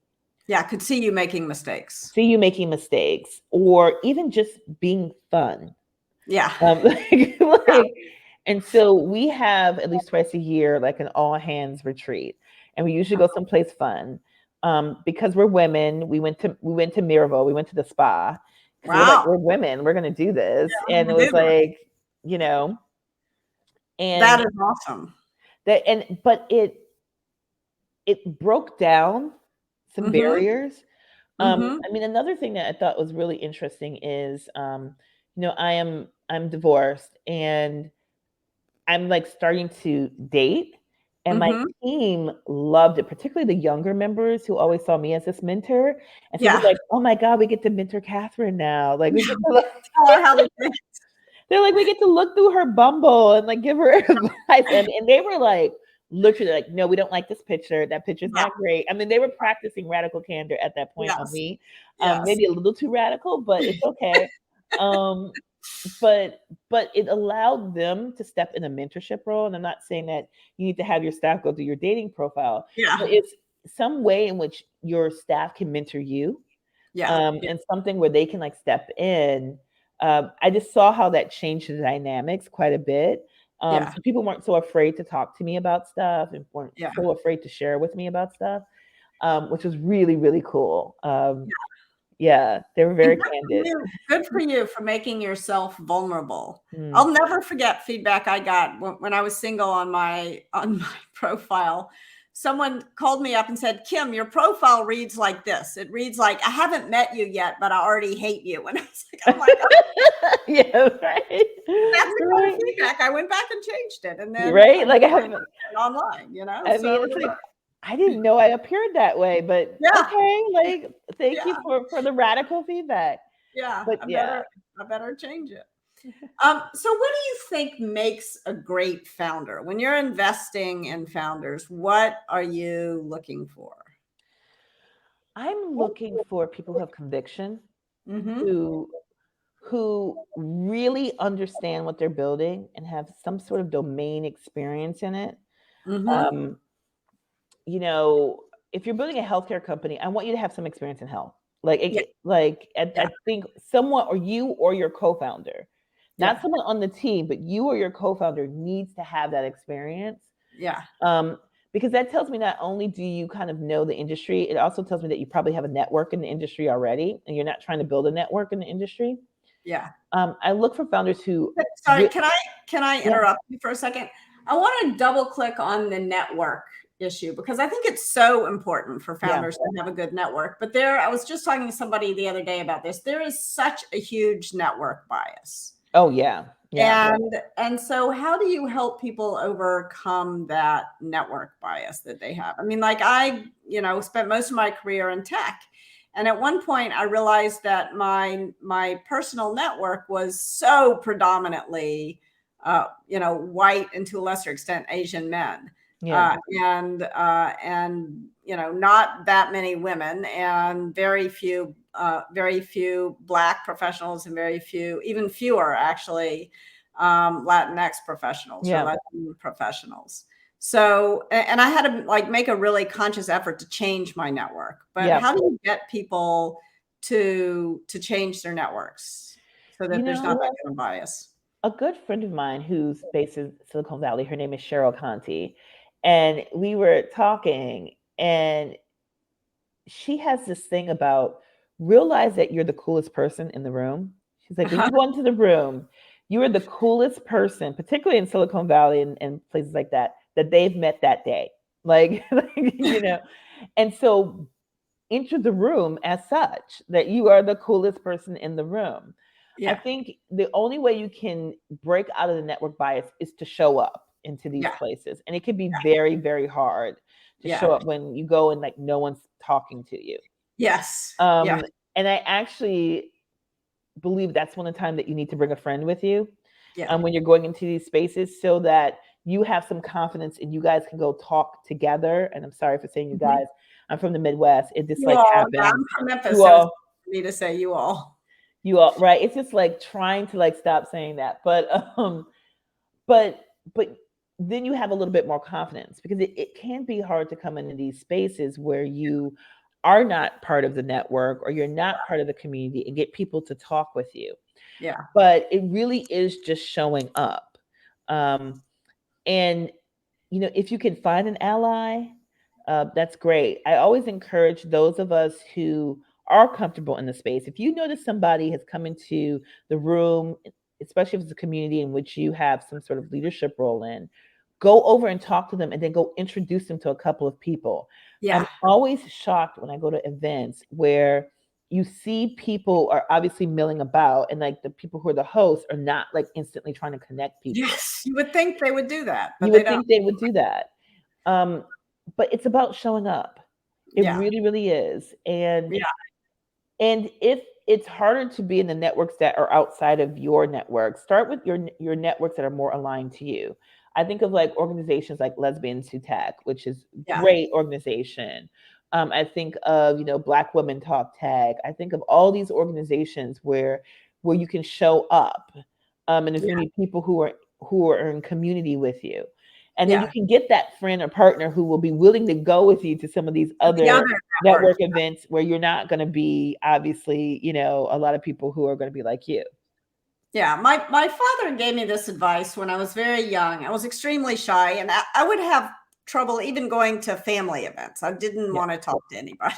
Could see you making mistakes. See you making mistakes, or even just being fun. And so we have at least twice a year, like an all hands retreat, and we usually go someplace fun. Because we're women, we went to Miraval, we went to the spa. We're women, we're going to do this, and it was like, and that is awesome. But it broke down some barriers. I mean, another thing that I thought was really interesting is, I'm divorced and I'm like starting to date, and my team loved it, particularly the younger members who always saw me as this mentor. And so they're like, oh my God, we get to mentor Kathryn now. Like we get to tell her how to think. They're like, we get to look through her Bumble and like give her advice. And they were like, literally like, no, we don't like this picture. That picture's not great. I mean, they were practicing radical candor at that point on me. Maybe a little too radical, but it's okay. But it allowed them to step in a mentorship role. And I'm not saying that you need to have your staff go through your dating profile. But it's some way in which your staff can mentor you. And something where they can like step in. I just saw how that changed the dynamics quite a bit. So people weren't so afraid to talk to me about stuff and weren't so afraid to share with me about stuff, which was really, really cool. Yeah, they were very candid. Good for you for making yourself vulnerable. Mm. I'll never forget feedback I got when I was single on my profile. Someone called me up and said, "Kim, your profile reads like this. It reads like I haven't met you yet, but I already hate you." And I was like, "Oh my God." Yeah, right. That's the kind Right. of feedback. I went back and changed it, and then Right? Like I haven't. online, you know. I mean, So it's like I didn't know I appeared that way, but yeah, okay. Like, thank you yeah, for the radical feedback. yeah. But yeah, I better change it. So what do you think makes a great founder? When you're investing in founders, what are you looking for? I'm looking for people who have conviction, Mm-hmm. who really understand what they're building and have some sort of domain experience in it. Mm-hmm. Um, you know, if you're building a healthcare company, I want you to have some experience in health. Like, Yeah. I think someone or you or your co-founder, not Yeah. someone on the team, but you or your co-founder needs to have that experience. Yeah. Um, because that tells me not only do you kind of know the industry, it also tells me that you probably have a network in the industry already, and you're not trying to build a network in the industry. Yeah. I look for founders who, Sorry, can I yeah, interrupt you for a second? I want to double click on the network issue because I think it's so important for yeah, founders to have a good network. But I was just talking to somebody the other day about this. There is such a huge network bias. oh yeah, yeah. And so how do you help people overcome that network bias that they have? I mean, like I, spent most of my career in tech. And at one point I realized that my personal network was so predominantly white and to a lesser extent Asian men. Yeah. And not that many women and very few Black professionals and even fewer actually Latinx professionals or Yeah. Latin professionals. So, and I had to like make a really conscious effort to change my network. But Yeah. how do you get people to change their networks so You that there's not know, that kind of bias? a good friend of mine who's based in Silicon Valley, her name is Cheryl Conti, and we were talking, and she has this thing about realize that you're the coolest person in the room. She's like, when you go into the room, you are the coolest person, particularly in Silicon Valley and places like that they've met that day. Like, and so enter the room as such that you are the coolest person in the room. I Yeah. think the only way you can break out of the network bias is to show up into these Yeah. places. And it can be very, very hard to Yeah. show up when you go and like no one's talking to you. Yes. Yeah. And I actually believe that's one of the time that you need to bring a friend with you Yeah. when you're going into these spaces so that you have some confidence and you guys can go talk together. And I'm sorry for saying you guys. I'm from the Midwest. It just You like all, happens. yeah, I'm from Memphis, You so it's all, for me to say you all. right? It's just like trying to like stop saying that, but then you have a little bit more confidence because it can be hard to come into these spaces where you are not part of the network or you're not part of the community and get people to talk with you. Yeah. But it really is just showing up. And if you can find an ally, that's great. I always encourage those of us who are comfortable in the space. If you notice somebody has come into the room, especially if it's a community in which you have some sort of leadership role in, go over and talk to them and then go introduce them to a couple of people. Yeah. I'm always shocked when I go to events where you see people are obviously milling about and like the people who are the hosts are not like instantly trying to connect people. Yes. You would think they would do that, but You they would don't. think they would do that. But it's about showing up. It Yeah. really, really is. And Yeah. if it's harder to be in the networks that are outside of your network, start with your networks that are more aligned to you. I think of like organizations like Lesbians Who Tech, which is Yeah. great organization. I think of Black Women Talk Tag. I think of all these organizations where you can show up, and there's going to be people who are in community with you, and then you can get that friend or partner who will be willing to go with you to some of these other network events where you're not going to be obviously a lot of people who are going to be like you. Yeah, my father gave me this advice when I was very young. I was extremely shy, and I would have trouble even going to family events. I didn't want to talk to anybody.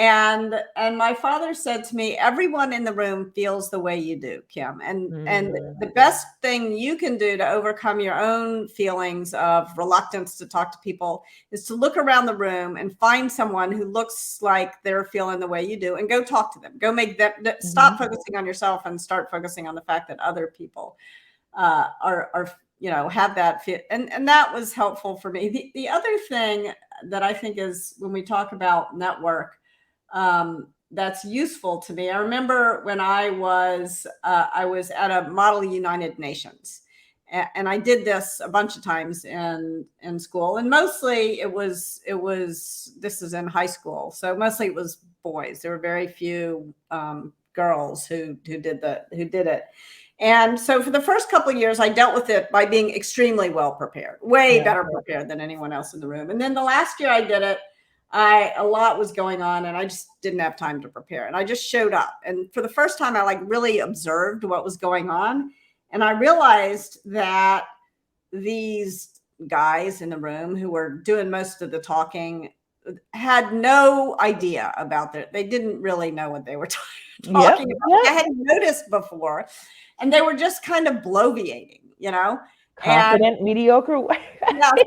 And my father said to me, everyone in the room feels the way you do, Kim. And the best thing you can do to overcome your own feelings of reluctance to talk to people is to look around the room and find someone who looks like they're feeling the way you do and go talk to them. Go make them stop focusing on yourself and start focusing on the fact that other people are have that fit. And that was helpful for me. The other thing that I think is when we talk about network, that's useful to me. I remember when I was at a Model United Nations, and I did this a bunch of times in school, and mostly it was this is in high school, so mostly it was boys. There were very few girls who did it. And so for the first couple of years, I dealt with it by being extremely well prepared, way better prepared than anyone else in the room. And then the last year I did it, a lot was going on and I just didn't have time to prepare. And I just showed up. And for the first time, I really observed what was going on. And I realized that these guys in the room who were doing most of the talking had no idea about it. They didn't really know what they were talking about. I hadn't noticed before. And they were just kind of bloviating, Confident, mediocre.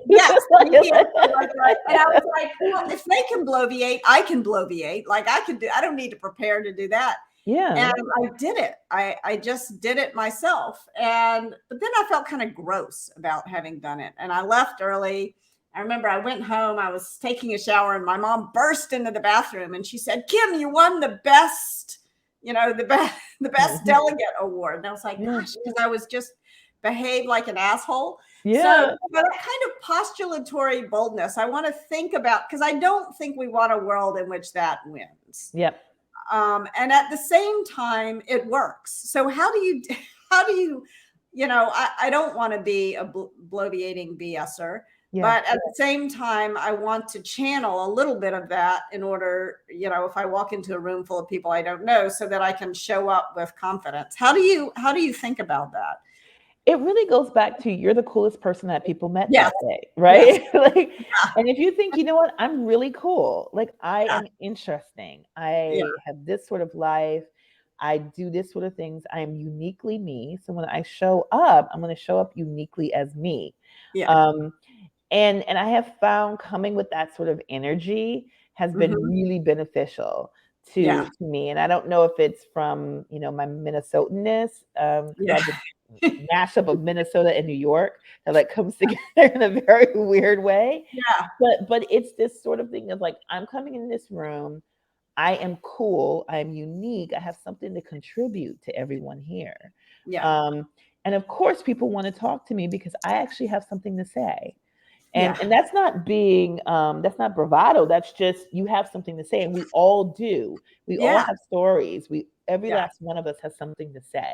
Yes. Mediocre, right. And I was like, well, if they can bloviate, I can bloviate. I don't need to prepare to do that. Yeah. And I did it. I just did it myself. But then I felt kind of gross about having done it. And I left early. I remember I went home, I was taking a shower and my mom burst into the bathroom and she said, Kim, you won the best, the best delegate award. And I was like, gosh, because I was just behaved like an asshole. Yeah. So that kind of postulatory boldness, I want to think about, because I don't think we want a world in which that wins. Yep. And at the same time, it works. So how do you, I don't want to be a bloviating BSer. Yeah. But at the same time, I want to channel a little bit of that in order, if I walk into a room full of people I don't know, so that I can show up with confidence. How do you think about that? It really goes back to you're the coolest person that people met that day, right? And if you think, you know what, I'm really cool. I am interesting. I have this sort of life. I do this sort of things. I am uniquely me. So when I show up, I'm going to show up uniquely as me. Yeah. And I have found coming with that sort of energy has been really beneficial to me. And I don't know if it's from, my Minnesotanness, mashup of Minnesota and New York that comes together in a very weird way. Yeah. But it's this sort of thing of I'm coming in this room. I am cool. I'm unique. I have something to contribute to everyone here. Yeah. And of course, people want to talk to me because I actually have something to say. And that's not being, that's not bravado. That's just, you have something to say. And we all do. We all have stories. Every last one of us has something to say.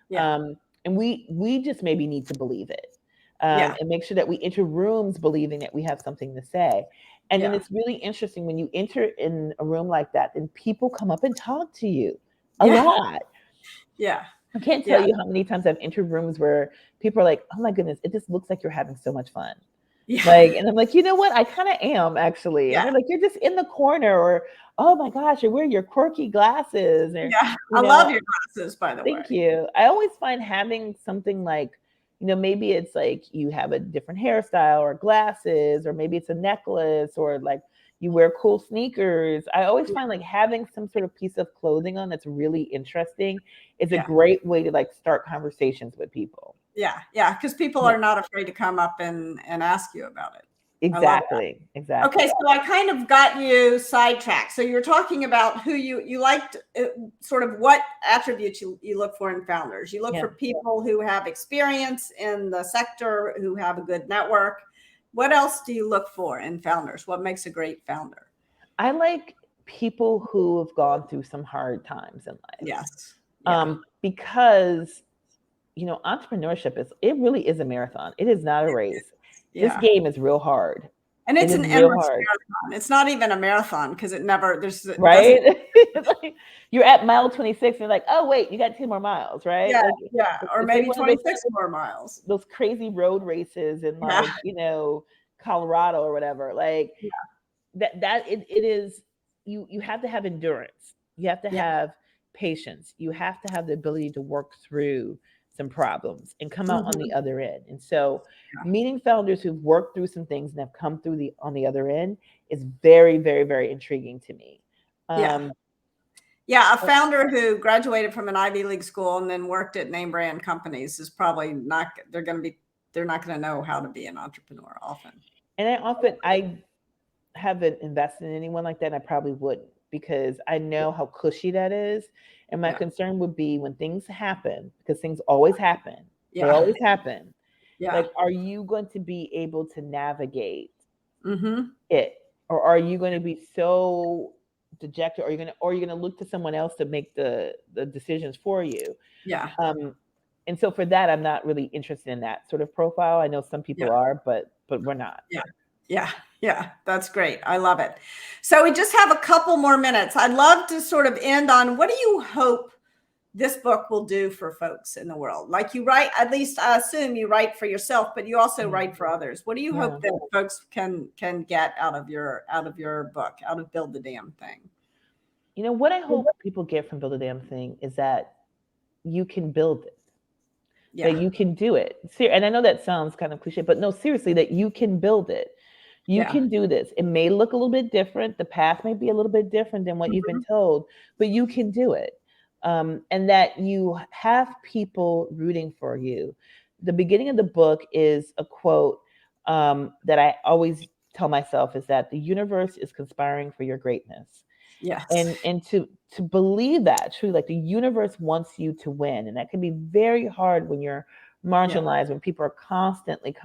Yeah. And we just maybe need to believe it. And make sure that we enter rooms believing that we have something to say. And then it's really interesting when you enter in a room like that, then people come up and talk to you a lot. Yeah. I can't tell you how many times I've entered rooms where people are like, oh my goodness, it just looks like you're having so much fun. Yeah. And I'm like, you know what? I kind of am actually. Yeah. And they're like, you're just in the corner, or oh my gosh, you're wearing your quirky glasses. Or, I love your glasses, by the way. Thank you. I always find having something maybe it's you have a different hairstyle or glasses, or maybe it's a necklace, or you wear cool sneakers. I always find having some sort of piece of clothing on that's really interesting is a great way to start conversations with people. Yeah, because people are not afraid to come up and ask you about it. Exactly. Okay, so I kind of got you sidetracked. So you're talking about who you liked, sort of what attributes you look for in founders. You look for people who have experience in the sector, who have a good network. What else do you look for in founders? What makes a great founder? I like people who have gone through some hard times in life. Yes. Because entrepreneurship it really is a marathon. It is not a race. This game is real hard. And it's an endless marathon. It's not even a marathon because right? You're at mile 26 and you're like, oh wait, you got 10 more miles, right? Or maybe 26 more miles. Those crazy road races in Colorado or whatever. It is you have to have endurance. You have to have patience. You have to have the ability to work through some problems and come out on the other end. And so meeting founders who've worked through some things and have come through on the other end is very, very, very intriguing to me. Yeah, a founder who graduated from an Ivy League school and then worked at name brand companies is probably not, they're not going to know how to be an entrepreneur often. And I haven't invested in anyone like that, and I probably wouldn't, because I know how cushy that is. And my concern would be when things happen, because things always happen. They always happen. Like, are you going to be able to navigate it? Or are you going to be so dejected? Or are you gonna look to someone else to make the decisions for you? And so for that, I'm not really interested in that sort of profile. I know some people are, but we're not. Yeah, that's great. I love it. So we just have a couple more minutes. I'd love to sort of end on, what do you hope this book will do for folks in the world? Like, you write, at least I assume you write for yourself, but you also write for others. What do you hope that folks can get out of your book, out of Build the Damn Thing? You know, what I hope people get from Build the Damn Thing is that you can build it. That you can do it. And I know that sounds kind of cliche, but no, seriously, that you can build it. You can do this. It may look a little bit different. The path may be a little bit different than what you've been told, but you can do it. And that you have people rooting for you. The beginning of the book is a quote that I always tell myself, is that the universe is conspiring for your greatness. And to believe that truly, like, the universe wants you to win. And that can be very hard when you're marginalized, when people are constantly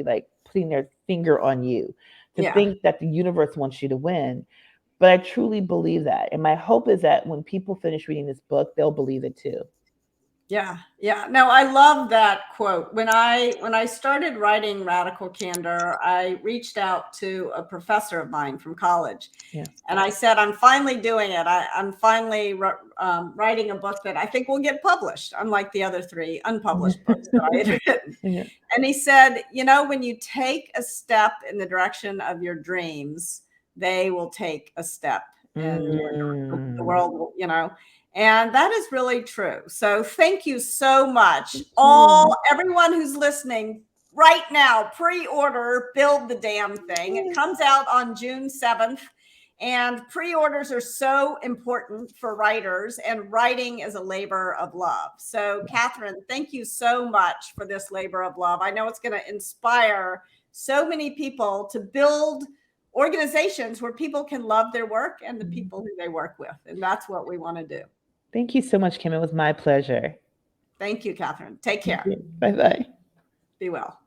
like putting their finger on you, to think that the universe wants you to win. But I truly believe that. And my hope is that when people finish reading this book, they'll believe it too. Yeah. No, I love that quote. When I started writing Radical Candor, I reached out to a professor of mine from college. And I said, I'm finally doing it. I'm finally writing a book that I think will get published, unlike the other 3 unpublished books that I had written. And he said, you know, when you take a step in the direction of your dreams, they will take a step in the world, you know. And that is really true. So thank you so much. Everyone who's listening right now, pre-order Build the Damn Thing. It comes out on June 7th. And pre-orders are so important for writers, and writing is a labor of love. So Kathryn, thank you so much for this labor of love. I know it's going to inspire so many people to build organizations where people can love their work and the people who they work with. And that's what we want to do. Thank you so much, Kim. It was my pleasure. Thank you, Kathryn. Take care. Bye-bye. Be well.